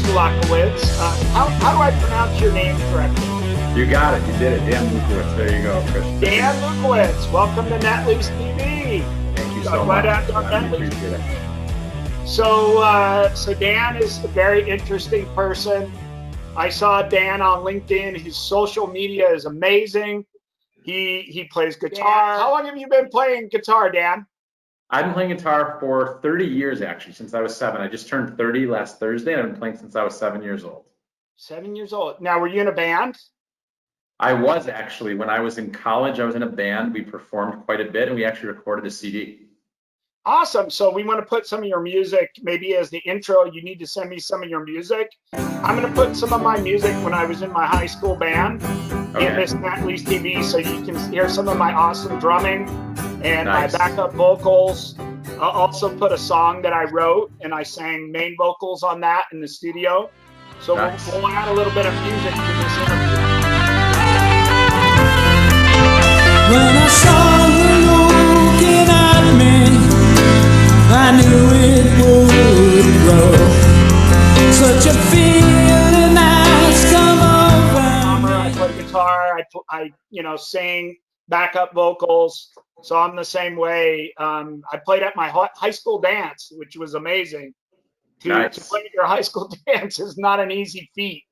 Lewkowicz. How do I pronounce your name correctly? You got it. You did it. Dan Lewkowicz. There you go, Chris. Dan Lewkowicz. Welcome to Net Lease TV. Thank you so much. I appreciate it. So Dan is a very interesting person. I saw Dan on LinkedIn. His social media is amazing. He plays guitar. How long have you been playing guitar, Dan? I've been playing guitar for 30 years, actually, since I was 7. I just turned 30 last Thursday, and I've been playing since I was 7 years old. 7 years old. Now, were you in a band? I was, actually. When I was in college, I was in a band. We performed quite a bit, and we actually recorded a CD. Awesome. So we want to put some of your music, maybe as the intro. You need to send me some of your music. I'm going to put some of my music when I was in my high school band in this Net Lease TV, so you can hear some of my awesome drumming and my backup vocals. I'll also put a song that I wrote, and I sang main vocals on that in the studio. So we'll add a little bit of music to this interview. When I saw you looking at me, I knew it would grow. Such a feeling has come over me. I play guitar. I sing backup vocals. So I'm the same way. I played at my high school dance, which was amazing. To play at your high school dance is not an easy feat.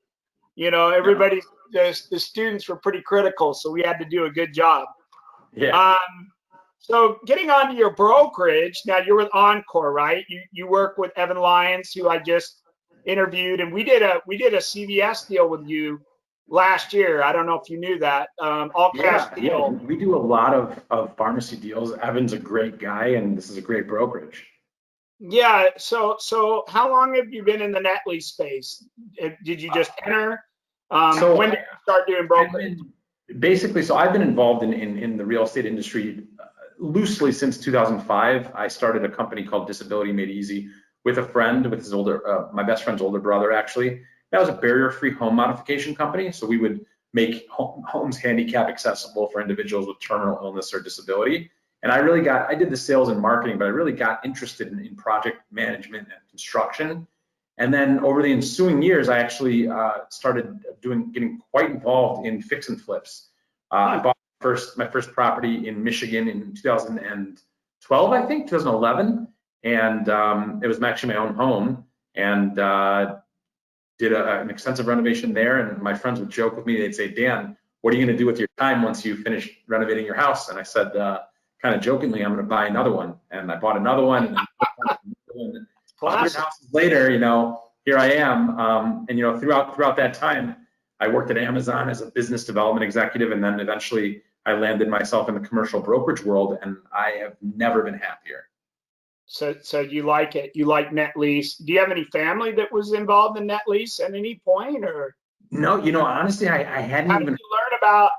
You know, everybody, the students were pretty critical, so we had to do a good job. Yeah. So getting on to your brokerage, now you're with Encore, right? You work with Evan Lyons, who I just interviewed, and we did a CVS deal with you last year. I don't know if you knew that. All cash deal. Yeah, we do a lot of pharmacy deals. Evan's a great guy, and this is a great brokerage. Yeah. So how long have you been in the net lease space? Did you just enter? When did you start doing brokerage? Basically, so I've been involved in the real estate industry loosely since 2005. I started a company called Disability Made Easy with a friend, with his my best friend's older brother, actually. That was a barrier-free home modification company. So we would make homes handicap accessible for individuals with terminal illness or disability. And I did the sales and marketing, but I really got interested in project management and construction. And then over the ensuing years, I actually started getting quite involved in fix and flips. I bought my first property in Michigan in 2012, I think, 2011. And it was actually my own home, and did an extensive renovation there. And my friends would joke with me. They'd say, Dan, what are you going to do with your time once you finish renovating your house? And I said, kind of jokingly, I'm going to buy another one. And I bought another one. And 100 houses later, here I am. And throughout that time, I worked at Amazon as a business development executive, and then eventually I landed myself in the commercial brokerage world, and I have never been happier. So you like it? You like Net Lease? Do you have any family that was involved in Net Lease at any point, or? No, honestly, I hadn't even.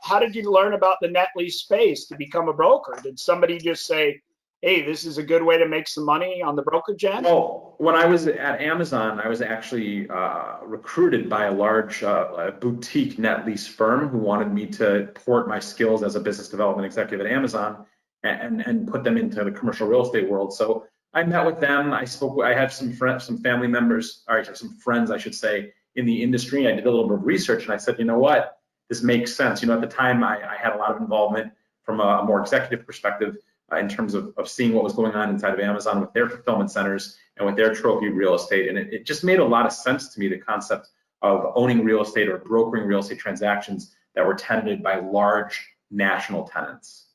How did you learn about the Net Lease space to become a broker? Did somebody just say, hey, this is a good way to make some money on the brokerage end? Well, when I was at Amazon, I was actually recruited by a large boutique net lease firm who wanted me to port my skills as a business development executive at Amazon and put them into the commercial real estate world. So I met with them. I had some family members, or some friends, I should say, in the industry. I did a little bit of research, and I said, you know what, this makes sense. At the time, I had a lot of involvement from a more executive perspective in terms of seeing what was going on inside of Amazon with their fulfillment centers and with their trophy real estate. And it just made a lot of sense to me, the concept of owning real estate or brokering real estate transactions that were tenanted by large national tenants.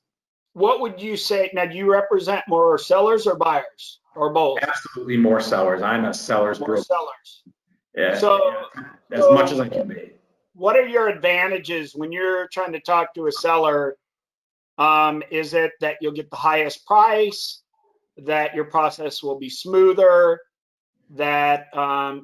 What would you say? Now, do you represent more sellers or buyers, or both? Absolutely more sellers. I'm a seller's broker. Sellers. Yeah, so as much as I can be. What are your advantages when you're trying to talk to a seller? Is it that you'll get the highest price, that your process will be smoother, that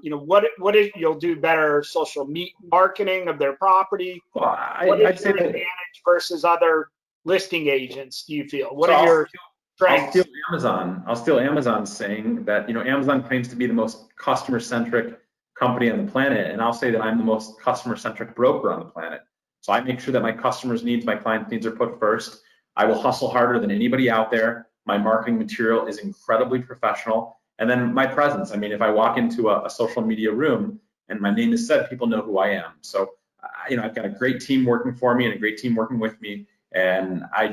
you'll do better social marketing of their property? Well, I'd say your advantage versus other listing agents, do you feel? What are your strengths? I'll steal Amazon saying that, Amazon claims to be the most customer-centric company on the planet, and I'll say that I'm the most customer-centric broker on the planet. So I make sure that my customers' needs, my clients' needs are put first. I will hustle harder than anybody out there. My marketing material is incredibly professional. And then my presence. I mean, if I walk into a social media room and my name is said, people know who I am. So, I've got a great team working for me and a great team working with me. And I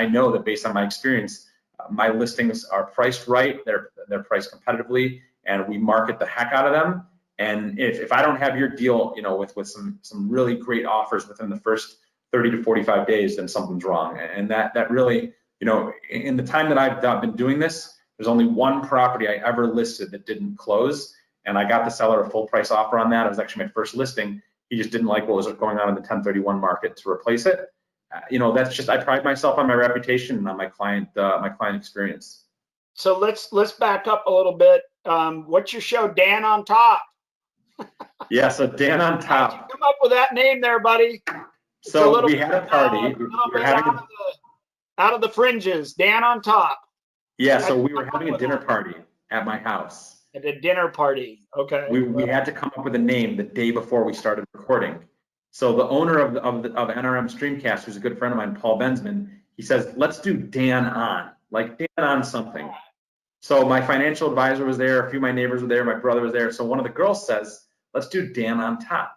know that based on my experience, my listings are priced right. They're priced competitively, and we market the heck out of them. And if I don't have your deal, with some really great offers within the first 30 to 45 days, then something's wrong. And that really, in the time that I've been doing this, there's only one property I ever listed that didn't close, and I got the seller a full price offer on that. It was actually my first listing. He just didn't like what was going on in the 1031 market to replace it. That's just, I pride myself on my reputation and on my client experience. So let's back up a little bit. What's your show, Dan on Top? Yeah, so Dan on Top. How'd you come up with that name there, buddy? So we had a party. Out of the fringes, Dan on Top. Yeah, so we were having a dinner party at my house. At a dinner party, okay. We had to come up with a name the day before we started recording. So the owner of NRM Streamcast, who's a good friend of mine, Paul Bensman, he says, let's do Dan on, like Dan on something. So my financial advisor was there, a few of my neighbors were there, my brother was there. So one of the girls says, let's do Dan on Top.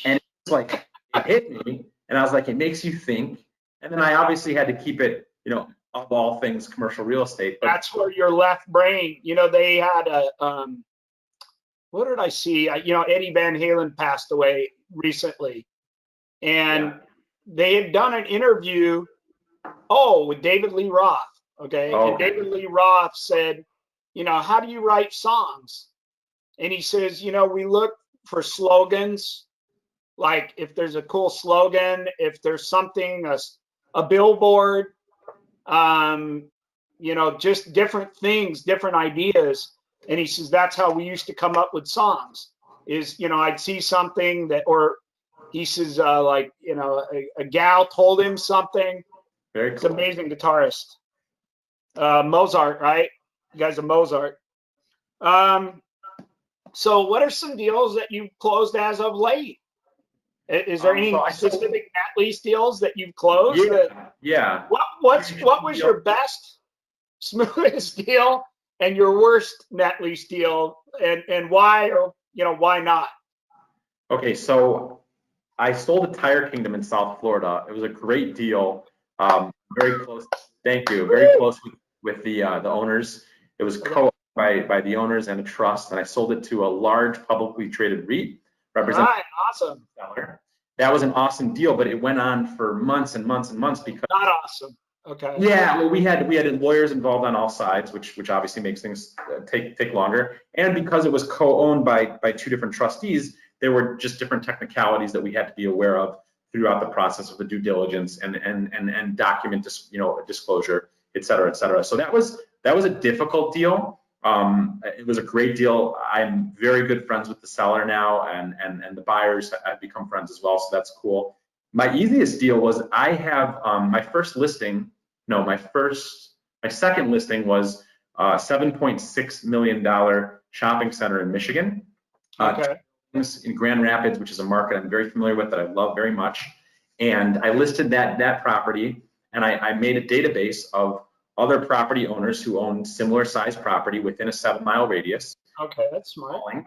And it's like, it hit me. And I was like, it makes you think. And then I obviously had to keep it, of all things commercial real estate. But that's where your left brain, they had a, what did I see? Eddie Van Halen passed away recently. And they had done an interview, with David Lee Roth. Okay. And David Lee Roth said, how do you write songs? And he says, we look for slogans. Like if there's a cool slogan, if there's something, a billboard, just different things, different ideas. And he says, that's how we used to come up with songs is, I'd see something or he says, a gal told him something. Very cool. It's an amazing guitarist. Mozart, right? You guys are Mozart. So what are some deals that you've closed as of late? Is there any specific net lease deals that you've closed? Yeah. What was your best, smoothest deal and your worst net lease deal, and why, or why not? Okay, so I sold a Tire Kingdom in South Florida. It was a great deal. Very close. Thank you. Very close with the owners. It was co-owned by the owners and a trust, and I sold it to a large publicly traded REIT. Right, awesome. Seller. That was an awesome deal, but it went on for months and months and months because. Not awesome. Okay. Yeah, well, we had lawyers involved on all sides, which obviously makes things take longer, and because it was co-owned by two different trustees, there were just different technicalities that we had to be aware of throughout the process of the due diligence and document disclosure, et cetera, et cetera. So that was a difficult deal. It was a great deal. I'm very good friends with the seller now, and the buyers have become friends as well, so that's cool. My easiest deal was I have my second listing was a $7.6 million shopping center in Michigan. Okay. In Grand Rapids, which is a market I'm very familiar with that I love very much. And I listed that property, and I made a database of other property owners who own similar size property within a 7-mile radius. Okay, that's smart.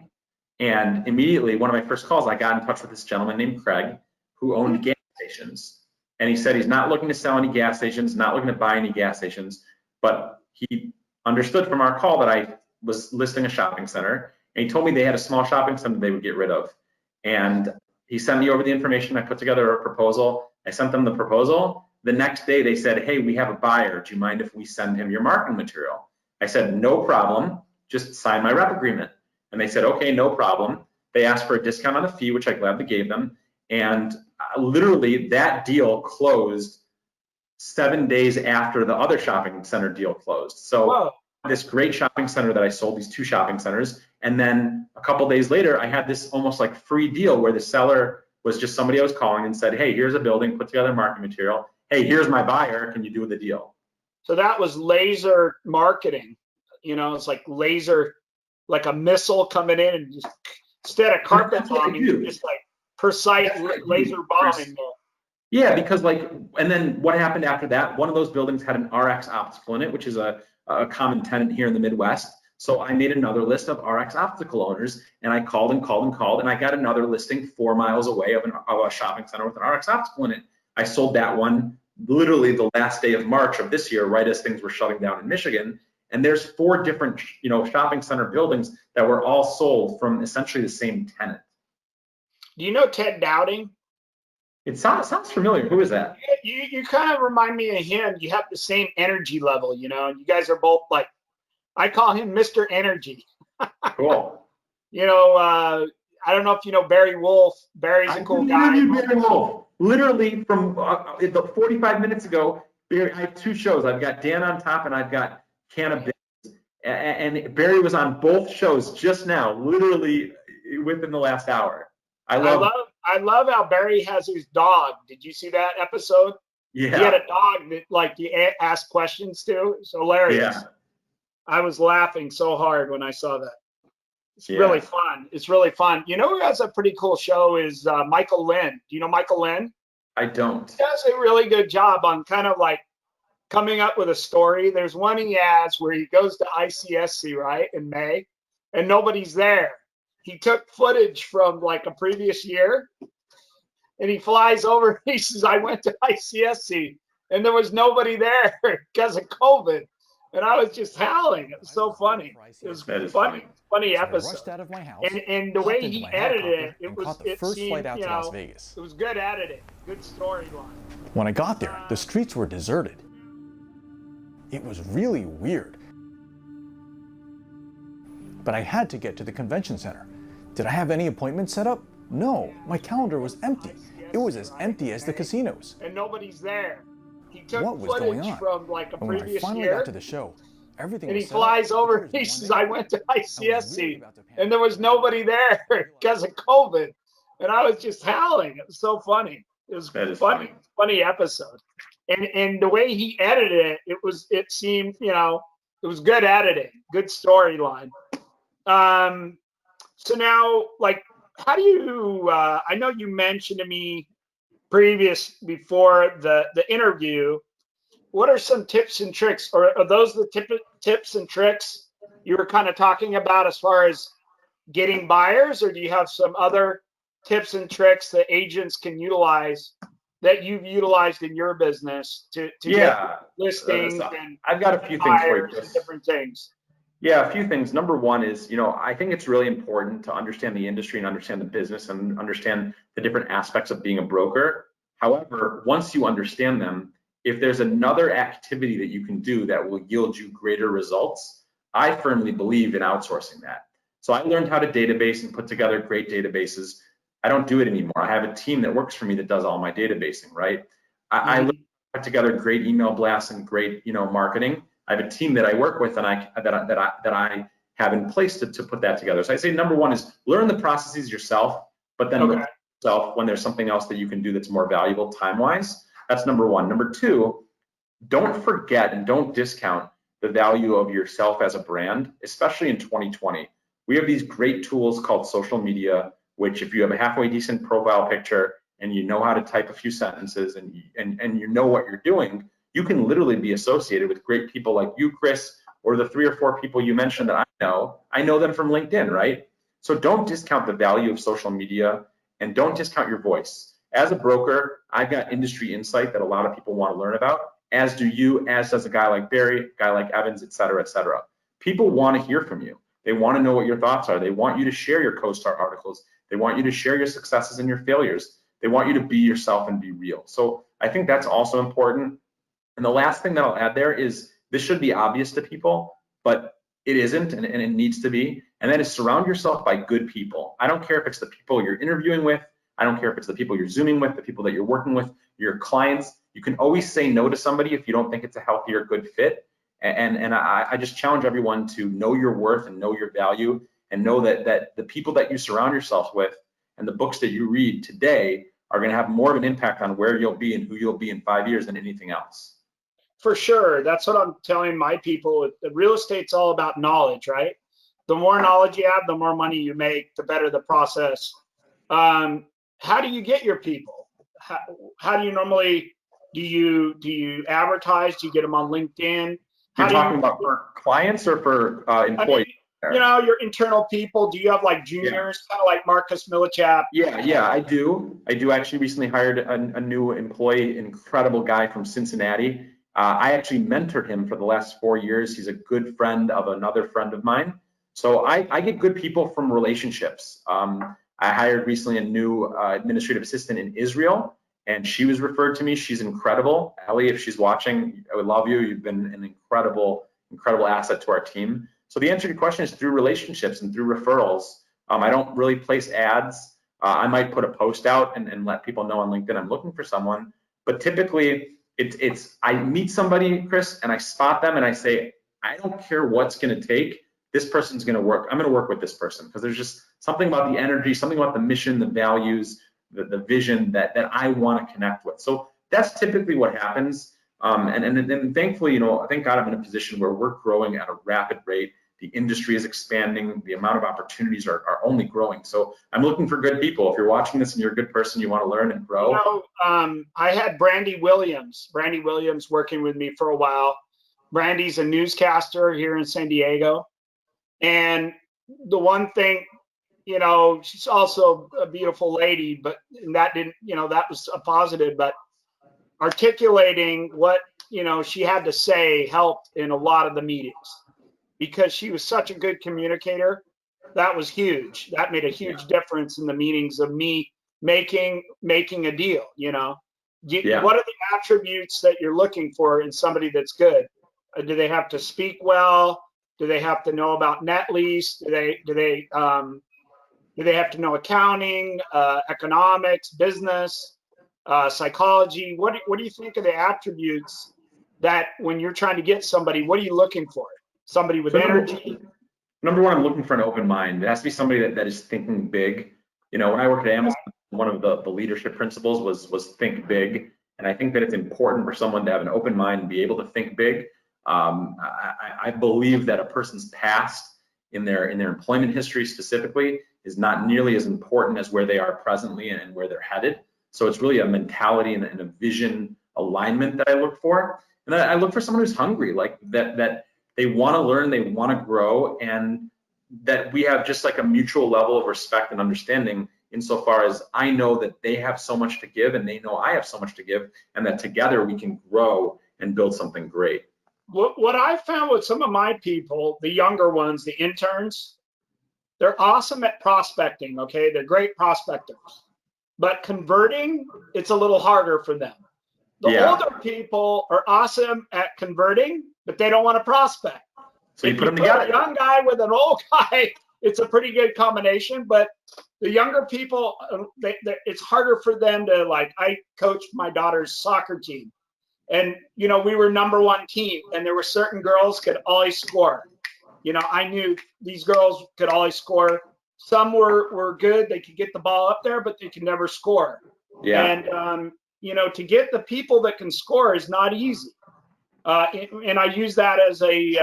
And immediately, one of my first calls, I got in touch with this gentleman named Craig who owned gas stations. And he said he's not looking to sell any gas stations, not looking to buy any gas stations, but he understood from our call that I was listing a shopping center. And he told me they had a small shopping center they would get rid of. And he sent me over the information. I put together a proposal. I sent them the proposal. The next day they said, hey, we have a buyer. Do you mind if we send him your marketing material? I said, no problem. Just sign my rep agreement. And they said, okay, no problem. They asked for a discount on the fee, which I gladly gave them. And literally that deal closed 7 days after the other shopping center deal closed. So whoa. This great shopping center that I sold, these two shopping centers. And then a couple days later, I had this almost like free deal where the seller was just somebody I was calling and said, hey, here's a building, put together marketing material. Hey, here's my buyer. Can you do the deal? So that was laser marketing. It's like laser, like a missile coming in and just instead of carpet bombing, just like precise laser bombing. Yeah, because and then what happened after that? One of those buildings had an RX optical in it, which is a common tenant here in the Midwest. So I made another list of RX optical owners, and I called and called and called, and I got another listing 4 miles away of a shopping center with an RX optical in it. I sold that one literally the last day of March of this year, right as things were shutting down in Michigan. And there's 4 different, shopping center buildings that were all sold from essentially the same tenant. Do you know Ted Dowding? It sounds familiar. Who is that? You kind of remind me of him. You have the same energy level, and you guys are both like, I call him Mr. Energy. Cool. I don't know if you know Barry Wolf. Barry's a cool guy. Barry Wolf. Literally from 45 minutes ago, Barry, I have 2 shows. I've got Dan on top and I've got Cannabis. And Barry was on both shows just now, literally within the last hour. I love how Barry has his dog. Did you see that episode? Yeah. He had a dog that he asked questions to. It's hilarious. Yeah. I was laughing so hard when I saw that. It's really fun. It's really fun. You know who has a pretty cool show is Michael Lynn. Do you know Michael Lynn? I don't. He does a really good job on kind of like coming up with a story. There's one he has where he goes to ICSC, right, in May, and nobody's there. He took footage from like a previous year, and he flies over. He says, I went to ICSC, and there was nobody there because of COVID. And I was just howling. It was so funny. It was funny episode. Rushed out of my house, and the way he edited it, it seemed, flight out to Las Vegas. It was good editing, good storyline. When I got there, the streets were deserted. It was really weird. But I had to get to the convention center. Did I have any appointments set up? No, my calendar was empty. It was as empty as the casinos. And nobody's there. He took what was going on? From like a when previous I finally year, got to the show, everything and was he flies over. He says, I went to ICSC, and there was nobody there because of COVID. And I was just howling. It was so funny. It was funny episode. And the way he edited it, it seemed, it was good editing, good storyline. So now, like, how do you, I know you mentioned to me before the interview, what are some tips and tricks, or are those the tips and tricks you were kind of talking about as far as getting buyers, or do you have some other tips and tricks that agents can utilize that you've utilized in your business to get listings and I've got a few things for you. Different things. Yeah, a few things. Number one is, I think it's really important to understand the industry and understand the business and understand the different aspects of being a broker. However, once you understand them, if there's another activity that you can do that will yield you greater results, I firmly believe in outsourcing that. So I learned how to database and put together great databases. I don't do it anymore. I have a team that works for me that does all my databasing, right? I learned how to put together great email blasts and great, marketing. I have a team that I work with and that I have in place to put that together. So I say number one is learn the processes yourself, but then look at yourself when there's something else that you can do that's more valuable time-wise. That's number one. Number two, don't forget and don't discount the value of yourself as a brand, especially in 2020. We have these great tools called social media, which if you have a halfway decent profile picture and you know how to type a few sentences and you know what you're doing, you can literally be associated with great people like you, Chris, or the 3 or 4 people you mentioned that I know. I know them from LinkedIn, right? So don't discount the value of social media and don't discount your voice. As a broker, I've got industry insight that a lot of people want to learn about, as do you, as does a guy like Barry, a guy like Evans, et cetera, et cetera. People want to hear from you. They want to know what your thoughts are. They want you to share your CoStar articles. They want you to share your successes and your failures. They want you to be yourself and be real. So I think that's also important. And the last thing that I'll add there is this should be obvious to people, but it isn't, and it needs to be. And that is surround yourself by good people. I don't care if it's the people you're interviewing with. I don't care if it's the people you're Zooming with, the people that you're working with, your clients. You can always say no to somebody if you don't think it's a healthy or good fit. And I just challenge everyone to know your worth and know your value and know that the people that you surround yourself with and the books that you read today are going to have more of an impact on where you'll be and who you'll be in 5 years than anything else. For sure. That's what I'm telling my people. The real estate's all about knowledge, right? The more knowledge you have, the more money you make, the better the process. How do you get your people? How do you normally, do you advertise? Do you get them on LinkedIn? You're talking about for clients or for employees? I mean, your internal people. Do you have like juniors, kind of like Marcus Millichap? Yeah, I do. I do actually recently hired a new employee, incredible guy from Cincinnati. I actually mentored him for the last 4 years. He's a good friend of another friend of mine. So I get good people from relationships. I hired recently a new administrative assistant in Israel, and she was referred to me. She's incredible. Ellie, if she's watching, I would love you. You've been an incredible asset to our team. So the answer to your question is through relationships and through referrals. I don't really place ads. I might put a post out and let people know on LinkedIn I'm looking for someone. But typically, it's I meet somebody, Chris, and I spot them and I say, I don't care what's going to take. This person's going to work. I'm going to work with this person because there's just something about the energy, something about the mission, the values, the vision that I want to connect with. So that's typically what happens. And thankfully, thank God I'm in a position where we're growing at a rapid rate. The industry is expanding. The amount of opportunities are only growing. So I'm looking for good people. If you're watching this and you're a good person, you want to learn and grow. I had Brandy Williams working with me for a while. Brandy's a newscaster here in San Diego. And the one thing, she's also a beautiful lady, but that didn't, that was a positive, but articulating what, she had to say helped in a lot of the meetings because she was such a good communicator. That was huge. That made a huge difference in the meetings of me making a deal, What are the attributes that you're looking for in somebody that's good? Do they have to speak well? Do they have to know about Net Lease? Do they have to know accounting, economics, business, psychology? What do you think of the attributes that when you're trying to get somebody, what are you looking for? Somebody with energy? Number one, I'm looking for an open mind. It has to be somebody that is thinking big. When I worked at Amazon, one of the leadership principles was think big. And I think that it's important for someone to have an open mind and be able to think big. I believe that a person's past in their employment history specifically is not nearly as important as where they are presently and where they're headed. So it's really a mentality and a vision alignment that I look for. And then I look for someone who's hungry, like that they want to learn, they want to grow, and that we have just like a mutual level of respect and understanding insofar as I know that they have so much to give and they know I have so much to give, and that together we can grow and build something great. What I found with some of my people, the younger ones, the interns, they're awesome at prospecting, okay? They're great prospectors. But converting, it's a little harder for them. The older people are awesome at converting, but they don't want to prospect. So you put them together. A young guy with an old guy, it's a pretty good combination. But the younger people, it's harder for them to, like, I coached my daughter's soccer team. And, we were #1 team, and there were certain girls could always score. I knew these girls could always score. Some were good. They could get the ball up there, but they could never score. Yeah. And, to get the people that can score is not easy. And I use that as a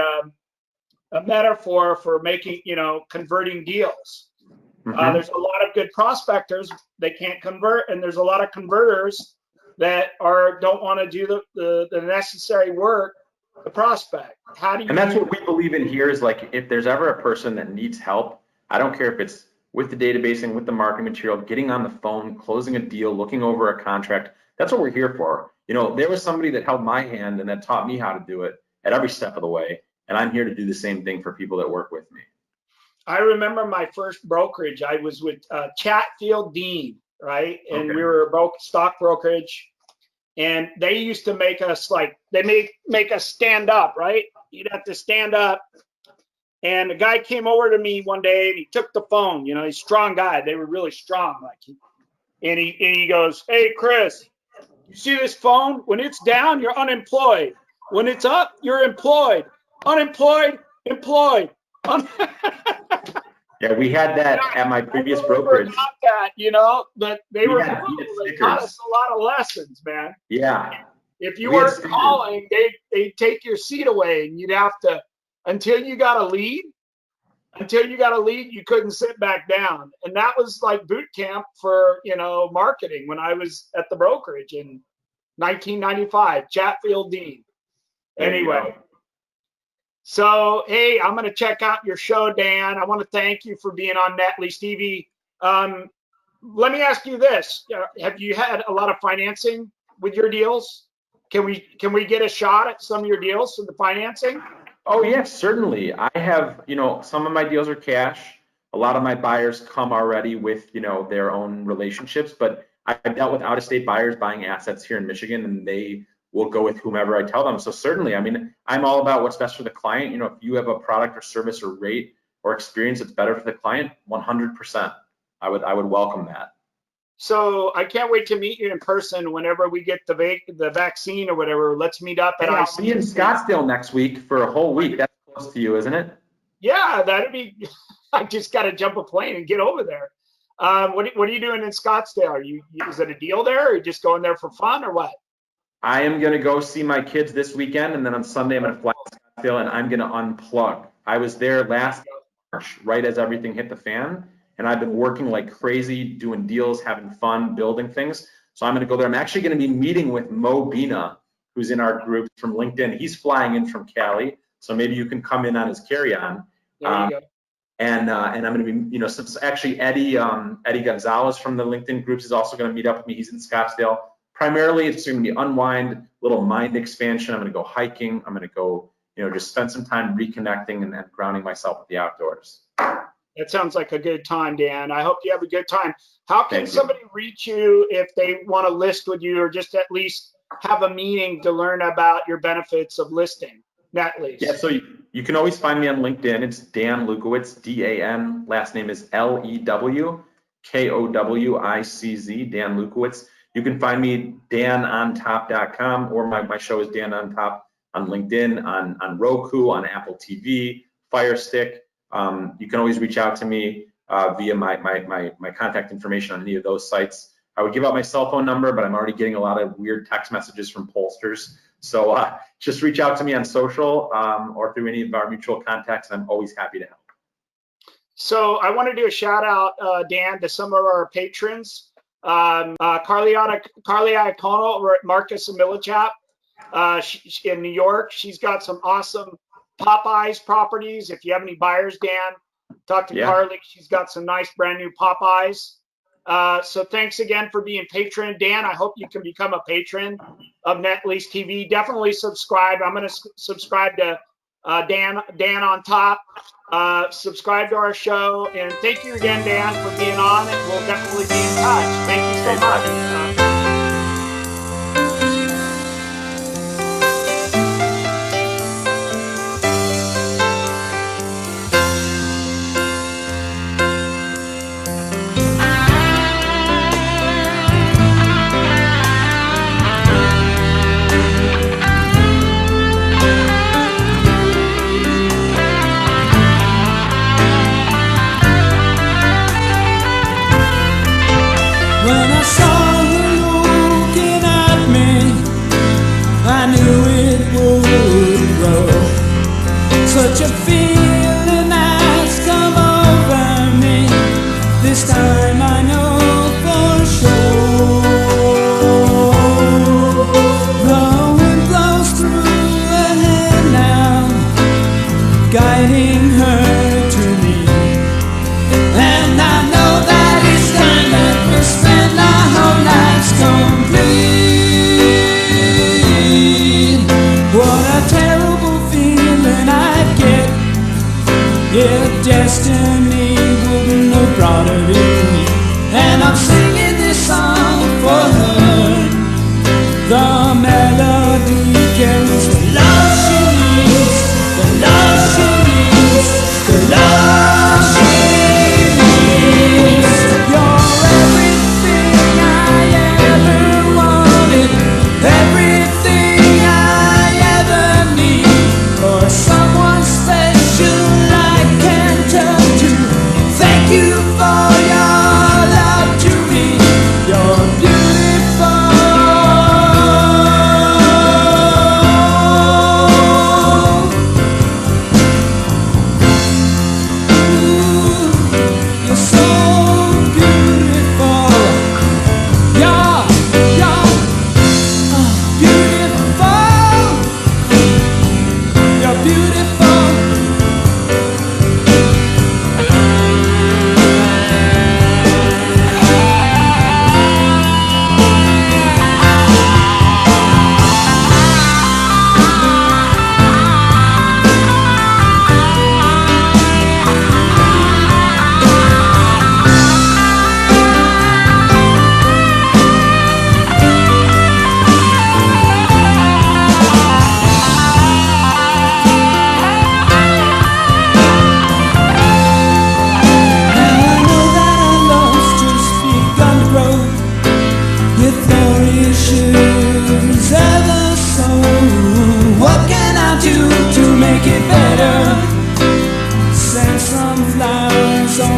metaphor for making, converting deals. Mm-hmm. There's a lot of good prospectors that can't convert, and there's a lot of converters that don't want to do the necessary work to prospect. How do you? And that's what we believe in here is, like, if there's ever a person that needs help, I don't care if it's with the databasing, with the marketing material, getting on the phone, closing a deal, looking over a contract. That's what we're here for. There was somebody that held my hand and that taught me how to do it at every step of the way. And I'm here to do the same thing for people that work with me. I remember my first brokerage. I was with Chatfield Dean, right? And we were a stock brokerage. And they used to make us make us stand up, right? You'd have to stand up. And a guy came over to me one day and he took the phone. He's a strong guy. They were really strong. And he goes, "Hey, Chris, you see this phone? When it's down, you're unemployed. When it's up, you're employed. Unemployed, employed." Yeah, we had that at my previous brokerage. Not that, but they taught us a lot of lessons, man. Yeah. If you weren't calling, they'd take your seat away, and you'd have to, until you got a lead, you couldn't sit back down. And that was like boot camp for, marketing when I was at the brokerage in 1995, Chatfield Dean. Anyway, So, hey, I'm going to check out your show, Dan. I want to thank you for being on Net Lease TV. Let me ask you this. Have you had a lot of financing with your deals? Can we get a shot at some of your deals with the financing? Oh, yes, certainly. I have, some of my deals are cash. A lot of my buyers come already with, their own relationships, but I've dealt with out-of-state buyers buying assets here in Michigan, and they will go with whomever I tell them. So certainly, I mean, I'm all about what's best for the client. If you have a product or service or rate or experience that's better for the client, 100%, I would welcome that. So I can't wait to meet you in person whenever we get the vaccine or whatever. Let's meet up at I'll be in Scottsdale next week for a whole week. That's close to you, isn't it? Yeah, that'd be. I just got to jump a plane and get over there. What are you doing in Scottsdale? Is it a deal there, or are you just going there for fun, or what? I am going to go see my kids this weekend, and then on Sunday I'm going to fly to Scottsdale, and I'm going to unplug. I was there last March, right as everything hit the fan, and I've been working like crazy, doing deals, having fun, building things. So I'm going to go there. I'm actually going to be meeting with Mo Bina, who's in our group from LinkedIn. He's flying in from Cali, so maybe you can come in on his carry-on. There you go. And I'm going to be, actually Eddie Gonzalez from the LinkedIn groups is also going to meet up with me. He's in Scottsdale. Primarily, it's going to be unwind, little mind expansion. I'm going to go hiking. I'm going to go, just spend some time reconnecting and grounding myself with the outdoors. That sounds like a good time, Dan. I hope you have a good time. How can somebody reach you if they want to list with you, or just at least have a meeting to learn about your benefits of listing Net Lease? Yeah, so you can always find me on LinkedIn. It's Dan Lewkowicz, Dan. Last name is Lewkowicz, Dan Lewkowicz. You can find me danontop.com, or my show is Dan on Top on LinkedIn, on Roku, on Apple TV, Fire Stick. You can always reach out to me via my contact information on any of those sites. I would give out my cell phone number, but I'm already getting a lot of weird text messages from pollsters. So just reach out to me on social or through any of our mutual contacts, and I'm always happy to help. So I want to do a shout out, Dan, to some of our patrons. Carly Iacono over at Marcus and Millichap in New York. She's got some awesome Popeyes properties. If you have any buyers, Dan, talk to Carly. She's got some nice brand new Popeyes. So thanks again for being patron. Dan, I hope you can become a patron of Net Lease TV. Definitely subscribe. I'm going to subscribe to Dan on Top. Subscribe to our show. And thank you again, Dan, for being on. And we'll definitely be in touch. Thank you so much. When I saw her looking at me, I knew it would grow. Such a feeling has come over me. This time I know for sure. The wind blows through her hair now, guiding her to me. And I know that it's time that we spend our whole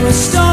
a storm.